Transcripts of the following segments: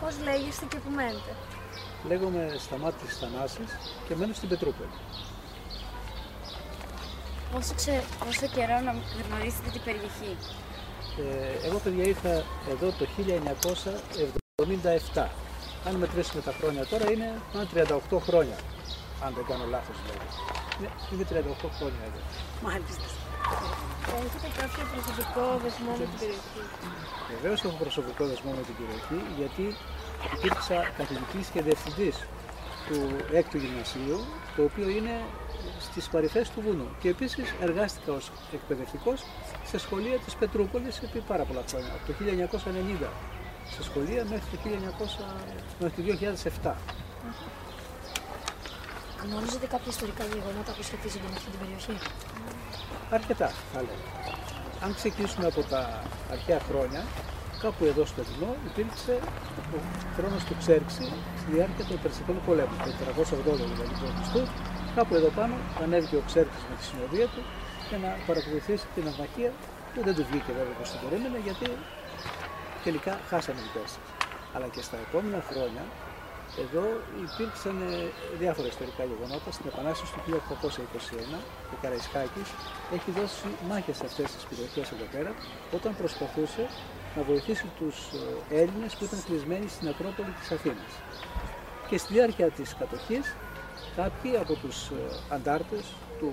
Πώς λέγεστε και που μένετε? Λέγομαι Σταμάτης Θανάσης και μένω στην Πετρούπολη. Πόσο καιρό να γνωρίσετε την περιοχή? Εγώ, παιδιά, ήρθα εδώ το 1977. Αν μετρήσουμε τα χρόνια τώρα είναι 38 χρόνια, αν δεν κάνω λάθος δηλαδή. Είναι 38 χρόνια εδώ. Μάλιστα. Έχετε κάποιο προσωπικό δεσμό με την περιοχή? Βεβαίως έχω προσωπικό δεσμό με την περιοχή, γιατί υπήρξα καθηγητής και διευθυντής του 6ου Γυμνασίου, το οποίο είναι στις παρυφές του βουνού. Και επίσης εργάστηκα ως εκπαιδευτικός σε σχολεία της Πετρούπολης επί πάρα πολλά χρόνια, από το 1990 σε σχολεία μέχρι το 2007. Γνωρίζετε κάποια ιστορικά γεγονότα που σχετίζονται με αυτή την περιοχή? Αρκετά, θα λέγαμε. Αν ξεκινήσουμε από τα αρχαία χρόνια, κάπου εδώ στο Εθνό υπήρξε ο χρόνος του Ξέρξη στη διάρκεια των Περσικών πολέμων, το 480 δηλαδή π.Χ. Κάπου εδώ πάνω ανέβηκε ο Ξέρξης με τη συνοδεία του για να παρακολουθήσει την ναυμαχία, που δεν του βγήκε βέβαια όπως την περίμενε, γιατί τελικά χάσανε οι Πέρσες. Αλλά και στα επόμενα χρόνια εδώ υπήρξαν διάφορα ιστορικά γεγονότα. Στην Επανάσταση του 1821 ο Καραϊσκάκης έχει δώσει μάχες σε αυτές τις περιοχές εδώ πέρα, όταν προσπαθούσε να βοηθήσει τους Έλληνες που ήταν κλεισμένοι στην Ακρόπολη της Αθήνας. Και στη διάρκεια της κατοχής, κάποιοι από τους αντάρτες του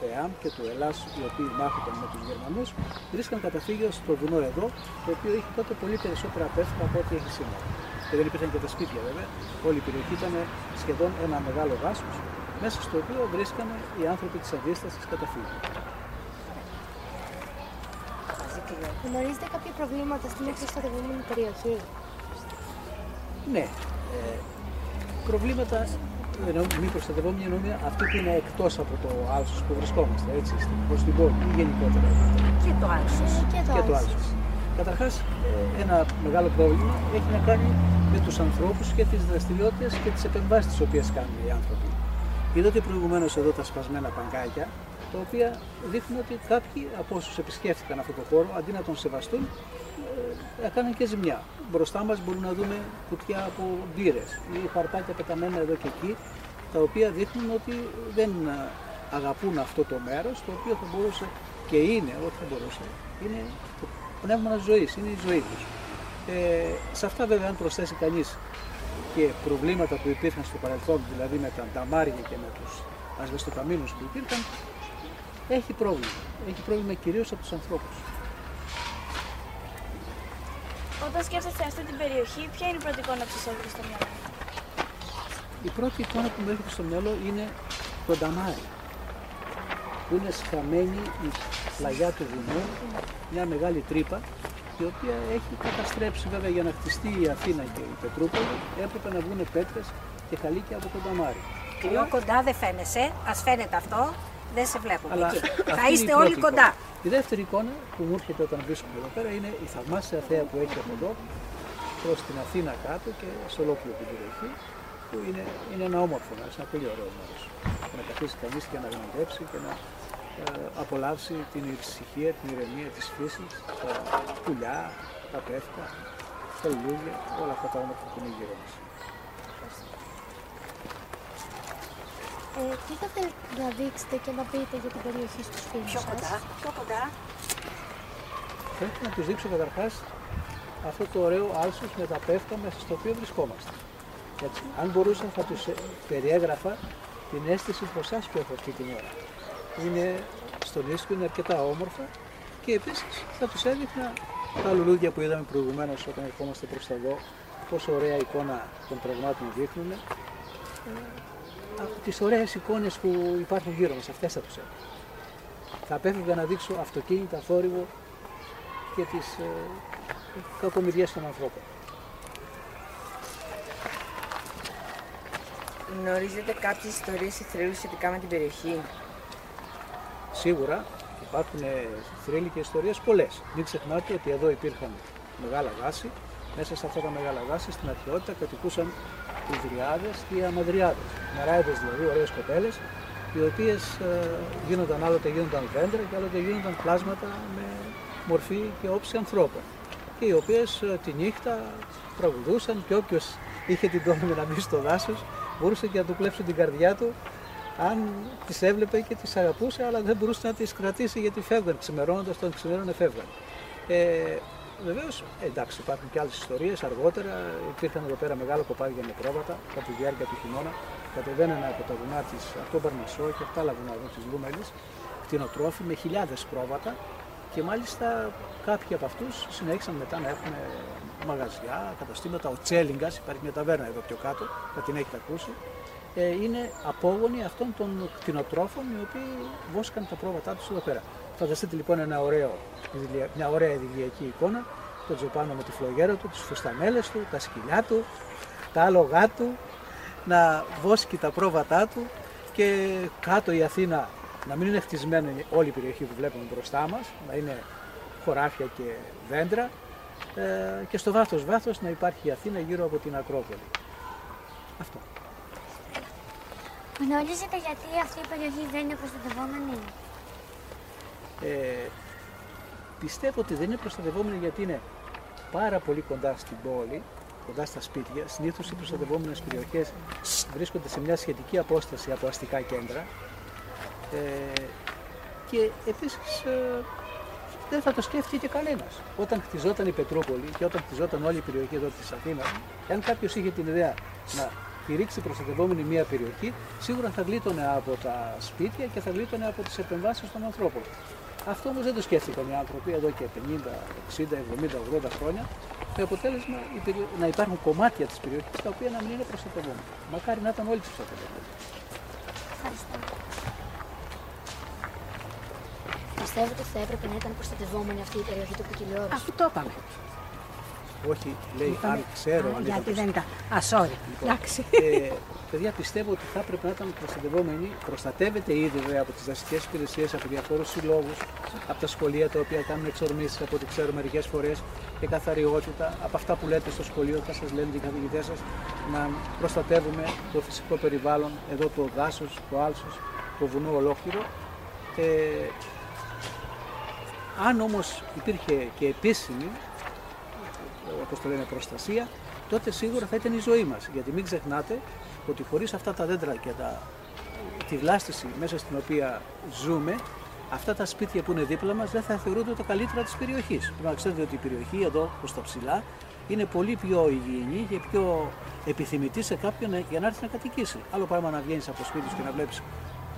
ΕΑΜ και του Ελλάς, οι οποίοι μάχονταν με τους Γερμανούς, βρίσκαν καταφύγιο στο βουνό εδώ, το οποίο είχε τότε πολύ περισσότερα πέφτα από ό,τι έχει σήμερα. Και δεν υπήρχαν και τα σπίτια βέβαια. Όλη η περιοχή ήταν σχεδόν ένα μεγάλο δάσος, μέσα στο οποίο βρίσκανε οι άνθρωποι της αντίστασης καταφύγιο. Γνωρίζετε κάποια προβλήματα στην μη προστατευόμενη περιοχή? Ναι. Προβλήματα μη προστατευόμενη εννοούμε αυτή που είναι εκτός από το άλσος που βρισκόμαστε, έτσι, προς την πόλη ή γενικότερα. Και το άλσος. Και το άλσος. Καταρχάς, ένα μεγάλο πρόβλημα έχει να κάνει με τους ανθρώπους και τις δραστηριότητες και τις επεμβάσεις τις οποίες κάνουν οι άνθρωποι. Είδατε προηγουμένως εδώ τα σπασμένα παγκάκια, τα οποία δείχνουν ότι κάποιοι από όσους επισκέφθηκαν αυτό το χώρο, αντί να τον σεβαστούν, έκαναν και ζημιά. Μπροστά μας μπορούμε να δούμε κουτιά από μπύρες ή χαρτάκια πεταμένα εδώ και εκεί, τα οποία δείχνουν ότι δεν αγαπούν αυτό το μέρος, το οποίο θα μπορούσε και είναι, όχι θα μπορούσε, είναι το πνεύμα ζωής, είναι η ζωή τους. Σε αυτά βέβαια αν προσθέσει κανείς και προβλήματα που υπήρχαν στο παρελθόν, δηλαδή με τα νταμάρια και με τους ασβεστοκαμίνους που υπήρχαν, έχει πρόβλημα. Έχει πρόβλημα κυρίως από τους ανθρώπους. Όταν σκέφτεστε αυτή την περιοχή, ποια είναι η πρώτη εικόνα που σας έρχεται στο μυαλό? Η πρώτη εικόνα που μου έρχεται στο μυαλό είναι το νταμάρι, που είναι σκαμμένη η πλαγιά του βουνού, μια μεγάλη τρύπα, η οποία έχει καταστρέψει βέβαια για να χτιστεί η Αθήνα και η Πετρούπολη, έπρεπε να βγουν πέτρες και χαλίκια από το νταμάρι. Πιο κοντά δεν φαίνεσαι, ας φαίνεται αυτό, δεν σε βλέπουμε. Αλλά εκεί. Θα αυτή είστε είναι η όλοι πρώτη κοντά. εικόνα. Η δεύτερη εικόνα που μου έρχεται όταν βρίσκομαι εδώ πέρα είναι η θαυμάσια θέα που έχει από εδώ προς την Αθήνα κάτω και σε ολόκληρη την περιοχή, που είναι ένα όμορφο μέρος, ένα πολύ ωραίο μέρος. Να καθίσει κανείς και να γνωρίσει και να απολαύσει την ησυχία, την ηρεμία της φύσης, τα πουλιά, τα πεύκα, τα λουλούδια, όλα αυτά τα όμορφα που είναι γύρω μας. Τι θα θέλετε να δείξετε και να πείτε για την περιοχή στους φίλους Πιο σας? κοντά, πιο κοντά. Πρέπει να τους δείξω καταρχάς αυτό το ωραίο άλσος με τα πεύκα μέσα στο οποίο βρισκόμαστε. Έτσι, αν μπορούσα θα τους περιέγραφα την αίσθηση από εσάς που έχω αυτή την ώρα. Είναι στον ίσκο, είναι αρκετά όμορφα και επίσης θα τους έδειχνα τα λουλούδια που είδαμε προηγουμένως όταν ερχόμαστε προς τα εδώ, πόσο ωραία εικόνα των πραγμάτων δείχνουν. Τις ωραίες εικόνες που υπάρχουν γύρω μας, αυτές θα τους έδειχνα. Θα απέφευγα να δείξω αυτοκίνητα, θόρυβο και τις κακομοιριές των ανθρώπων. Γνωρίζετε κάποιες ιστορίες ή θρύλους σχετικά με την περιοχή? Σίγουρα υπάρχουν θρύλοι και ιστορίες πολλές. Μην ξεχνάτε ότι εδώ υπήρχαν μεγάλα δάση. Μέσα σε αυτά τα μεγάλα δάση στην αρχαιότητα κατοικούσαν οι Δριάδες και οι Αμαδριάδες. Μαράιδες δηλαδή, ωραίες κοπέλες, οι οποίες άλλοτε γίνονταν δέντρα και άλλοτε γίνονταν πλάσματα με μορφή και όψη ανθρώπων. και οι οποίες τη νύχτα τραγουδούσαν και όποιος είχε την τόλμη να μπει στο δάσος μπορούσε και να του κλέψουν την καρδιά του αν τις έβλεπε και τις αγαπούσε, αλλά δεν μπορούσε να τις κρατήσει γιατί φεύγαν, ξημερώνοντας τον ξημέρωνε φεύγαν. Βεβαίως, εντάξει, υπάρχουν και άλλες ιστορίες. Αργότερα υπήρχαν εδώ πέρα μεγάλα κοπάδια με πρόβατα κατά τη διάρκεια του χειμώνα. Κατεβαίνανε από τα βουνά της, από τον Παρνασσό και από τα άλλα βουνά της Λούμελης, κτηνοτρόφοι με χιλιάδες πρόβατα και μάλιστα κάποιοι από αυτούς συνέχισαν μετά να έχουν μαγαζιά, καταστήματα. Ο Τσέλιγκας, υπάρχει μια ταβέρνα εδώ πιο κάτω, θα την έχετε ακούσει. Είναι απόγονοι αυτών των κτηνοτρόφων οι οποίοι βόσκαν τα πρόβατά τους εδώ πέρα. Φανταστείτε λοιπόν μια ωραία ειδηλιακή εικόνα, τον Τζοπάνο με τη φλογέρα του, τις φουστανέλες του, τα σκυλιά του, τα άλογά του, να βόσκει τα πρόβατά του και κάτω η Αθήνα να μην είναι χτισμένη όλη η περιοχή που βλέπουμε μπροστά μας, να είναι χωράφια και δέντρα και στο βάθος να υπάρχει η Αθήνα γύρω από την Ακρόπολη. Αυτό. Γνωρίζετε γιατί αυτή η περιοχή δεν είναι προστατευόμενη? Πιστεύω ότι δεν είναι προστατευόμενη γιατί είναι πάρα πολύ κοντά στην πόλη, κοντά στα σπίτια. Συνήθως οι προστατευόμενες περιοχές βρίσκονται σε μια σχετική απόσταση από αστικά κέντρα και επίσης δεν θα το σκέφτηκε και κανένας. Όταν χτιζόταν η Πετρούπολη και όταν χτιζόταν όλη η περιοχή εδώ της Αθήνας, αν κάποιος είχε την ιδέα να ρίξει προστατευόμενη μία περιοχή, σίγουρα θα γλίτωνε από τα σπίτια και θα γλίτωνε από τις επεμβάσεις των ανθρώπων. Αυτό όμως δεν το σκέφτηκαν οι άνθρωποι εδώ και 50, 60, 70, 80 χρόνια, με αποτέλεσμα να υπάρχουν κομμάτια της περιοχής τα οποία να μην είναι προστατευόμενα. Μακάρι να ήταν όλοι προστατευόμενοι. Ευχαριστώ. Πιστεύετε ότι θα έπρεπε να ήταν προστατευόμενη αυτή η περιοχή του τηλεόραση? Αυτό το είπαμε. Όχι, λέει αν ξέρω. Γιατί δεν ήταν. Sorry. Εντάξει. Παιδιά, πιστεύω ότι θα έπρεπε να ήταν προστατευόμενη. Προστατεύεται ήδη βέβαια από τις δασικές υπηρεσίες, από διαφόρους συλλόγους, από τα σχολεία τα οποία κάνουν εξορμήσεις, από ό,τι ξέρω μερικές φορές, και καθαριότητα. Από αυτά που λέτε στο σχολείο θα σας λένε οι καθηγητές σας να προστατεύουμε το φυσικό περιβάλλον, εδώ το δάσος, το άλσος, το βουνό ολόκληρο. Αν όμως υπήρχε και επίσημη, όπως το λένε, προστασία, τότε σίγουρα θα ήταν η ζωή μας. Γιατί μην ξεχνάτε ότι χωρίς αυτά τα δέντρα και τη βλάστηση μέσα στην οποία ζούμε, αυτά τα σπίτια που είναι δίπλα μας δεν θα θεωρούνται τα καλύτερα της περιοχής. Πρέπει να ξέρετε ότι η περιοχή εδώ προς τα ψηλά είναι πολύ πιο υγιεινή και πιο επιθυμητή σε κάποιον για να έρθει να κατοικήσει. Άλλο πράγμα να βγαίνεις από το σπίτι σου και να βλέπεις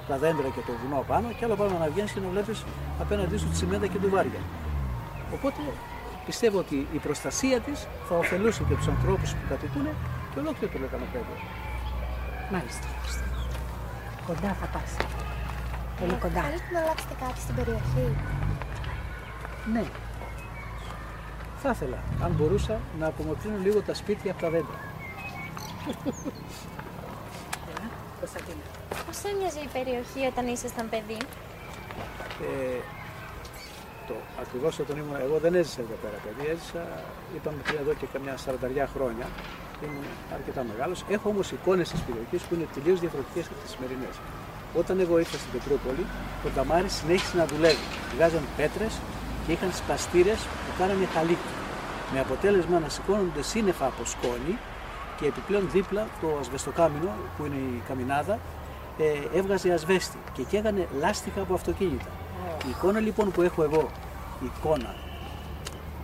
τα δέντρα και το βουνό πάνω, και άλλο πράγμα να βγαίνεις και να βλέπεις απέναντί σου τη τσιμέντα και του βάρια. Οπότε πιστεύω ότι η προστασία της θα ωφελούσε και τους ανθρώπους που κατοικούν και ολόκληρο το λεκανοπέδιο. Μάλιστα. Κοντά θα πας. Πολύ κοντά. Θέλετε να αλλάξετε κάτι στην περιοχή? Ναι. Θα ήθελα, αν μπορούσα, να απομακρύνω λίγο τα σπίτια από τα δέντρα. Πώς έμοιαζε η περιοχή όταν ήσασταν παιδί? Ακριβώς όταν ήμουν, εγώ δεν έζησα εδώ πέρα παιδί, έζησα, είπαμε πριν εδώ και καμιά 40 χρόνια, ήμουν αρκετά μεγάλος. Έχω όμως εικόνες της περιοχής που είναι τελείως διαφορετικές από τις σημερινές. Όταν εγώ ήρθα στην Πετρούπολη, το ταμάρι συνέχισε να δουλεύει. Βγάζαν πέτρες και είχαν σπαστήρες που κάνανε χαλίκι. Με αποτέλεσμα να σηκώνονται σύννεφα από σκόνη και επιπλέον δίπλα το ασβεστοκάμινο, που είναι η καμινάδα, έβγαζε ασβέστη και καίγανε λάστιχα από αυτοκίνητα. Η εικόνα λοιπόν που έχω εγώ, η εικόνα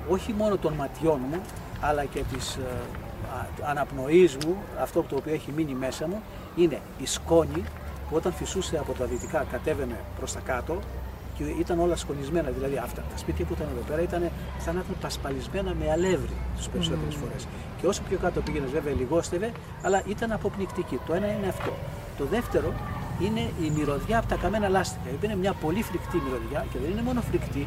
όχι μόνο των ματιών μου, αλλά και της αναπνοής μου, αυτό το οποίο έχει μείνει μέσα μου, είναι η σκόνη που όταν φυσούσε από τα δυτικά κατέβαινε προς τα κάτω και ήταν όλα σκονισμένα. Δηλαδή αυτά τα σπίτια που ήταν εδώ πέρα ήταν σαν να ήταν πασπαλισμένα με αλεύρι τις περισσότερες φορές. Και όσο πιο κάτω πήγαινες βέβαια λιγόστευε, αλλά ήταν αποπνικτική. Το ένα είναι αυτό. Το δεύτερο είναι η μυρωδιά από τα καμένα λάστιχα. Είναι μια πολύ φρικτή μυρωδιά και δεν είναι μόνο φρικτή,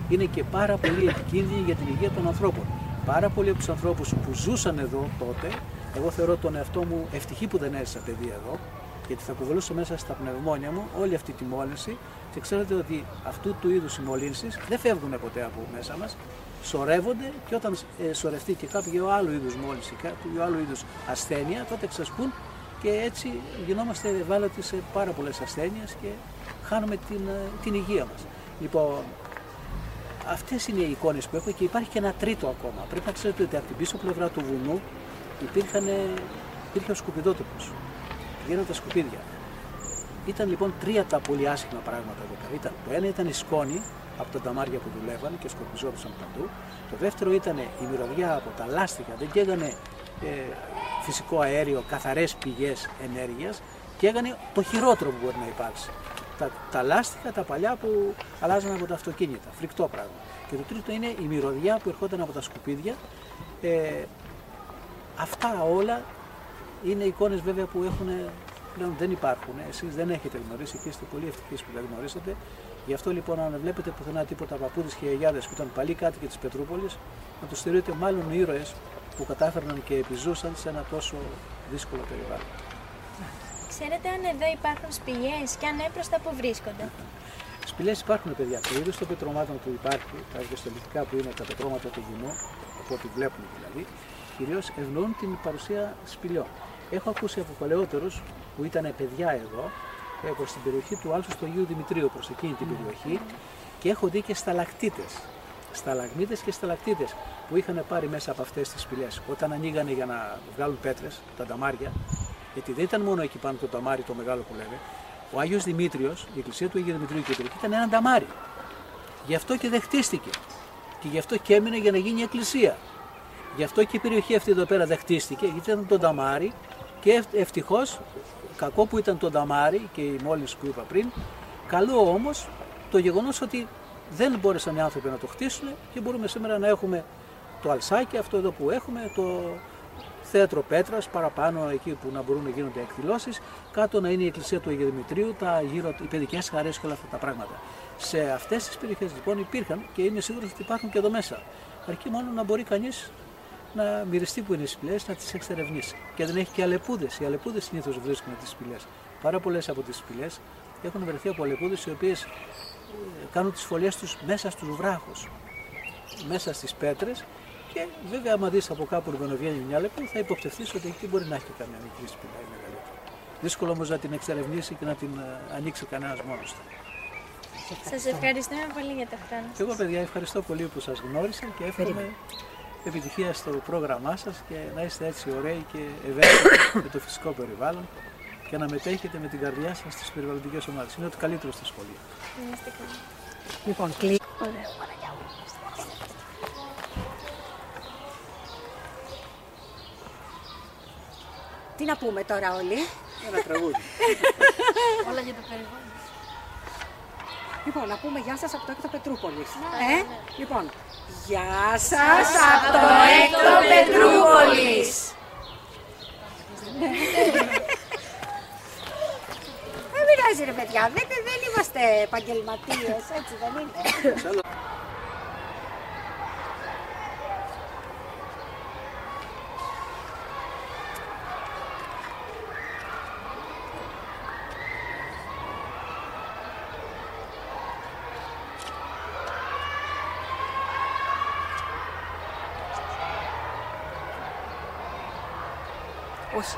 είναι και πάρα πολύ επικίνδυνη για την υγεία των ανθρώπων. Πάρα πολλοί από τους ανθρώπους που ζούσαν εδώ τότε, εγώ θεωρώ τον εαυτό μου ευτυχή που δεν έζησα παιδί εδώ, γιατί θα κουβαλούσα μέσα στα πνευμόνια μου όλη αυτή τη μόλυνση και ξέρετε ότι αυτού του είδους οι μολύνσεις δεν φεύγουν ποτέ από μέσα μας, σωρεύονται και όταν σωρευτεί και κάποιο άλλο είδους μόλυνση, κάποιο άλλο είδους ασθένεια, τότε ξεσπούν και έτσι γινόμαστε ευάλωτοι σε πάρα πολλές ασθένειες και χάνουμε την υγεία μας. Λοιπόν, αυτές είναι οι εικόνες που έχω και υπάρχει και ένα τρίτο ακόμα. Πρέπει να ξέρετε ότι από την πίσω πλευρά του βουνού υπήρχε ο σκουπιδότοπος. Πηγαίναν τα σκουπίδια. Ήταν λοιπόν τρία τα πολύ άσχημα πράγματα εδώ πέρα. Το ένα ήταν η σκόνη από τα νταμάρια που δουλεύανε και σκορπιζόντουσαν παντού. Το δεύτερο ήταν η μυρωδιά από τα λάστιχα, δεν καίγανε φυσικό αέριο, καθαρές πηγές ενέργειας, καίγανε το χειρότερο που μπορεί να υπάρξει. Τα λάστιχα, τα παλιά που αλλάζαν από τα αυτοκίνητα, φρικτό πράγμα. Και το τρίτο είναι η μυρωδιά που ερχόταν από τα σκουπίδια. Αυτά όλα είναι εικόνες βέβαια που πλέον δεν υπάρχουν. Εσείς δεν έχετε γνωρίσει και είστε πολύ ευτυχείς που δεν γνωρίσατε. Γι' αυτό λοιπόν, αν βλέπετε πουθενά τίποτα παππούδες και γιαγιάδες που ήταν παλιοί κάτοικοι της Πετρούπολης, να τους θεωρείτε μάλλον ήρωες που κατάφερναν και επιζούσαν σε ένα τόσο δύσκολο περιβάλλον. Ξέρετε αν εδώ υπάρχουν σπηλιές και αν έπροστα που βρίσκονται? Σπηλιές υπάρχουν, παιδιά. Το είδος των πετρωμάτων που υπάρχει, τα αυγεστολιτικά που είναι τα πετρώματα του βουνού, από ό,τι βλέπουμε δηλαδή, κυρίως ευνοούν την παρουσία σπηλιών. Έχω ακούσει από παλαιότερους που ήταν παιδιά εδώ, προς την περιοχή του άλσου του Αγίου Δημητρίου, προς εκείνη την περιοχή, και έχω δει και σταλακτίτες. Σταλαγμίτες και σταλακτίτες που είχαν πάρει μέσα από αυτές τις σπηλιές. Όταν ανοίγανε για να βγάλουν πέτρες, τα νταμάρια, γιατί δεν ήταν μόνο εκεί πάνω το νταμάρι το μεγάλο που λέμε. Ο Άγιος Δημήτριος, η εκκλησία του Αγίου Δημητρίου και η περιοχή ήταν ένα νταμάρι. Γι' αυτό και δεν χτίστηκε. Και γι' αυτό και έμεινε για να γίνει εκκλησία. Γι' αυτό και η περιοχή αυτή εδώ πέρα δεν χτίστηκε, γιατί ήταν το νταμάρι και ευτυχώς, κακό που ήταν το νταμάρι και η μόλυνση που είπα πριν, καλό όμως το γεγονός ότι δεν μπόρεσαν οι άνθρωποι να το χτίσουν και μπορούμε σήμερα να έχουμε το αλσάκι, αυτό εδώ που έχουμε, το θέατρο Πέτρας, παραπάνω εκεί που να μπορούν να γίνονται εκδηλώσεις, κάτω να είναι η εκκλησία του Αγίου Δημητρίου, οι παιδικές χαρές και όλα αυτά τα πράγματα. Σε αυτές τις περιοχές λοιπόν υπήρχαν και είμαι σίγουρος ότι υπάρχουν και εδώ μέσα. Αρκεί μόνο να μπορεί κανείς να μυριστεί που είναι οι σπηλιές, να τις εξερευνήσει. Και δεν έχει και αλεπούδες. Οι αλεπούδες συνήθως βρίσκουν τις σπηλιές. Πάρα πολλές από τις σπηλιές έχουν βρεθεί από αλεπούδες οι οποίες κάνουν τις φωλιές τους μέσα στους βράχους, μέσα στις πέτρες. Και βέβαια, άμα δεις από κάπου να βγαίνει μια αλεπούδα, θα υποπτευθείς ότι εκεί μπορεί να έχει και καμιά μικρή σπηλιά ή μεγαλύτερη. Δύσκολο όμως να την εξερευνήσει και να την ανοίξει κανένας μόνος του. Σας ευχαριστούμε πολύ για το χρόνο σας. Και εγώ, παιδιά, ευχαριστώ πολύ που σας γνώρισα και εύχομαι επιτυχία στο πρόγραμμά σας και να είστε έτσι ωραίοι και ευαίσθητοι με το φυσικό περιβάλλον και να μετέχετε με την καρδιά σας στις περιβαλλοντικές ομάδες. Είναι το καλύτερο στο σχολείο. Είστε καλοί. Λοιπόν, Ωραία. τι να πούμε τώρα όλοι? Ένα τραγούδι. Όλα για το περιβάλλον. Λοιπόν, να πούμε γεια σας από το Έκτο Πετρούπολης. Λοιπόν, γεια σας από το Έκτο Πετρούπολης. Δεν πειράζει ρε παιδιά, δεν είμαστε επαγγελματίες, έτσι δεν είναι? Όχι.